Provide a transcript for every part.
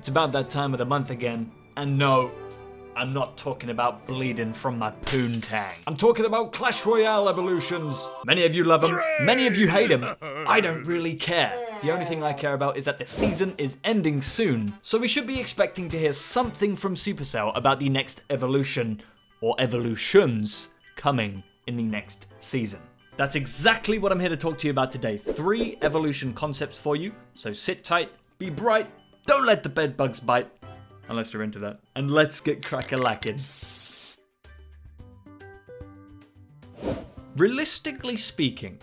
It's about that time of the month again, and no, I'm not talking about bleeding from my poontang. I'm talking about Clash Royale evolutions. Many of you love them, many of you hate them. I don't really care. The only thing I care about is that the season is ending soon, so we should be expecting to hear something from Supercell about the next evolution, or evolutions, coming in the next season. That's exactly what I'm here to talk to you about today. 3 evolution concepts for you, so sit tight, be bright, don't let the bed bugs bite, unless you're into that, and let's get crack-a-lacking. Realistically speaking,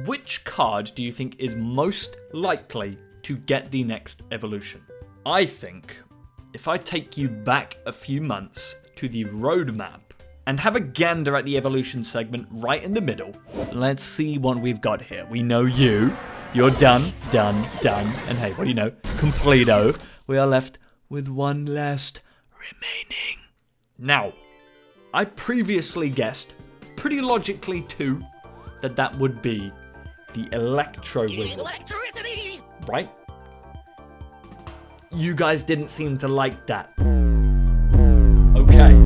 which card do you think is most likely to get the next evolution? I think if I take you back a few months to the roadmap and have a gander at the evolution segment right in the middle, let's see what we've got here. We know you're done, and hey, what do you know? Completo. We are left with one last remaining. Now, I previously guessed, pretty logically too, that would be the Electro Wizard. Electricity! Right? You guys didn't seem to like that. Okay.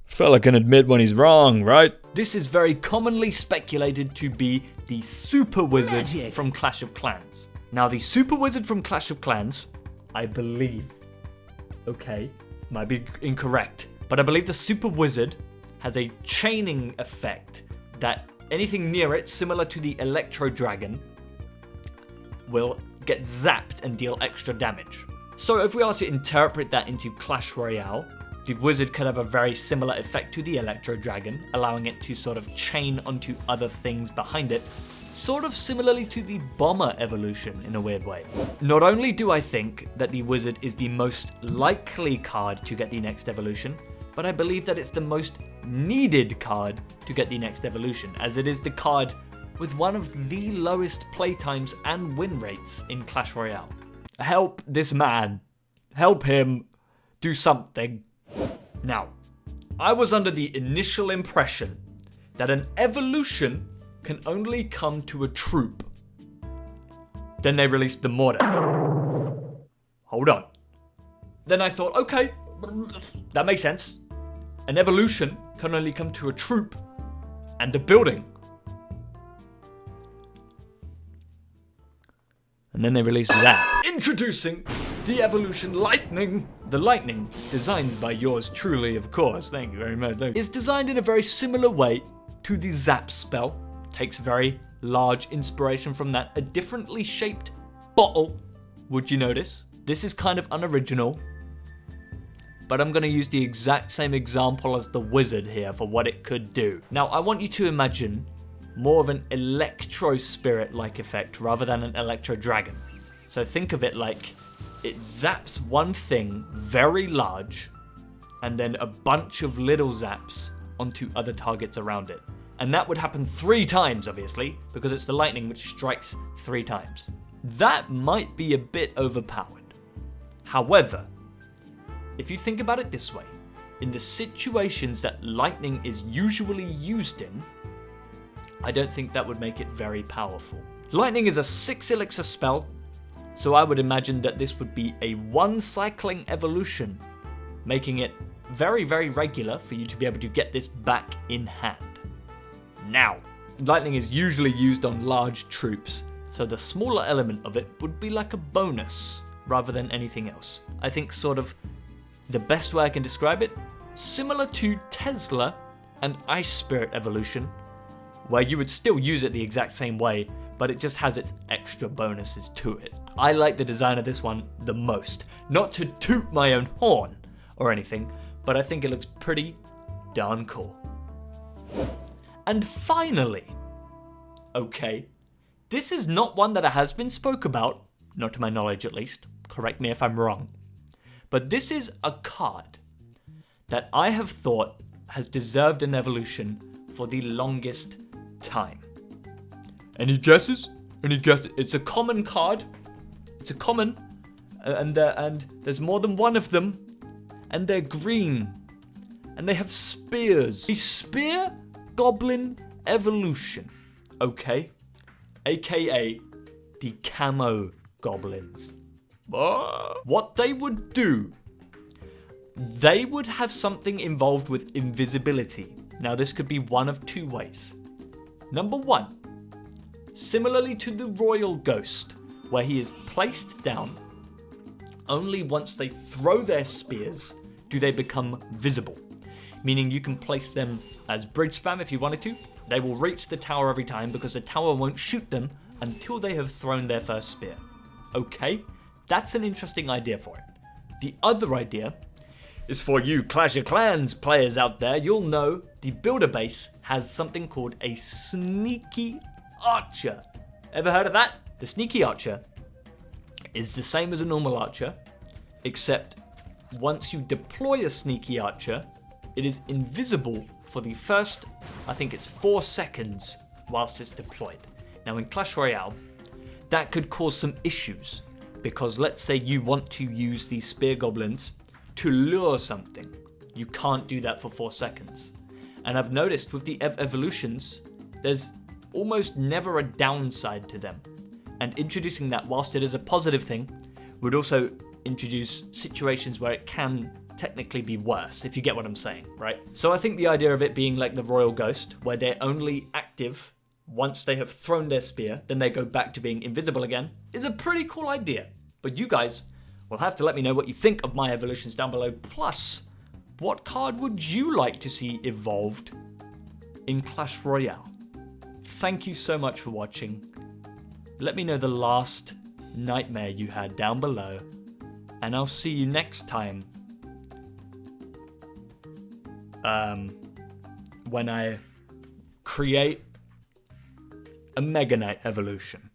Fella can admit when he's wrong, right? This is very commonly speculated to be the Super Wizard from Clash of Clans. Now, the Super Wizard from Clash of Clans, I believe, okay, might be incorrect, but I believe the Super Wizard has a chaining effect that anything near it, similar to the Electro Dragon, will get zapped and deal extra damage. So if we are to interpret that into Clash Royale, the Wizard could have a very similar effect to the Electro Dragon, allowing it to sort of chain onto other things behind it, sort of similarly to the Bomber evolution in a weird way. Not only do I think that the Wizard is the most likely card to get the next evolution, but I believe that it's the most needed card to get the next evolution, as it is the card with one of the lowest playtimes and win rates in Clash Royale. Help this man. Help him do something. Now, I was under the initial impression that an evolution can only come to a troop. Then they released the mortar. Hold on. Then I thought, okay, that makes sense. An evolution can only come to a troop and a building. And then they released that. Introducing the evolution Lightning. The Lightning, designed by yours truly, of course, thank you very much, is designed in a very similar way to the Zap spell. Takes very large inspiration from that. A differently shaped bottle, would you notice? This is kind of unoriginal, but I'm going to use the exact same example as the Wizard here for what it could do. Now, I want you to imagine more of an Electro Spirit-like effect rather than an Electro Dragon. So think of it like it zaps one thing very large and then a bunch of little zaps onto other targets around it. And that would happen 3 times, obviously, because it's the lightning which strikes 3 times. That might be a bit overpowered. However, if you think about it this way, in the situations that lightning is usually used in, I don't think that would make it very powerful. Lightning is a 6 elixir spell, so I would imagine that this would be a 1 cycling evolution, making it very, very regular for you to be able to get this back in hand. Now, lightning is usually used on large troops, so the smaller element of it would be like a bonus rather than anything else. I think sort of the best way I can describe it, similar to Tesla and Ice Spirit evolution, where you would still use it the exact same way, but it just has its extra bonuses to it. I like the design of this one the most. Not to toot my own horn or anything, but I think it looks pretty darn cool. And finally, okay, this is not one that has been spoke about, not to my knowledge at least, correct me if I'm wrong, but this is a card that I have thought has deserved an evolution for the longest time. Any guesses? Any guesses? It's a common card. It's a common, and there's more than one of them, and they're green, and they have spears. The Spear Goblin evolution, okay, aka the Camo goblins. What they would do, they would have something involved with invisibility. Now, this could be one of two ways. Number one, similarly to the royal ghost, where he is placed down, only once they throw their spears do they become visible. Meaning you can place them as bridge spam if you wanted to. They will reach the tower every time because the tower won't shoot them until they have thrown their first spear. Okay, that's an interesting idea for it. The other idea is for you Clash of Clans players out there. You'll know the builder base has something called a sneaky archer. Ever heard of that? The sneaky archer is the same as a normal archer, except once you deploy a sneaky archer, it is invisible for the first, I think it's 4 seconds whilst it's deployed. Now in Clash Royale, that could cause some issues, because let's say you want to use these spear goblins to lure something. You can't do that for 4 seconds. And I've noticed with the evolutions, there's almost never a downside to them. And introducing that, whilst it is a positive thing, would also introduce situations where it can technically be worse, if you get what I'm saying, right? So I think the idea of it being like the Royal Ghost, where they're only active once they have thrown their spear, then they go back to being invisible again, is a pretty cool idea. But you guys will have to let me know what you think of my evolutions down below. Plus, what card would you like to see evolved in Clash Royale? Thank you so much for watching. Let me know the last nightmare you had down below, and I'll see you next time when I create a Mega Knight evolution.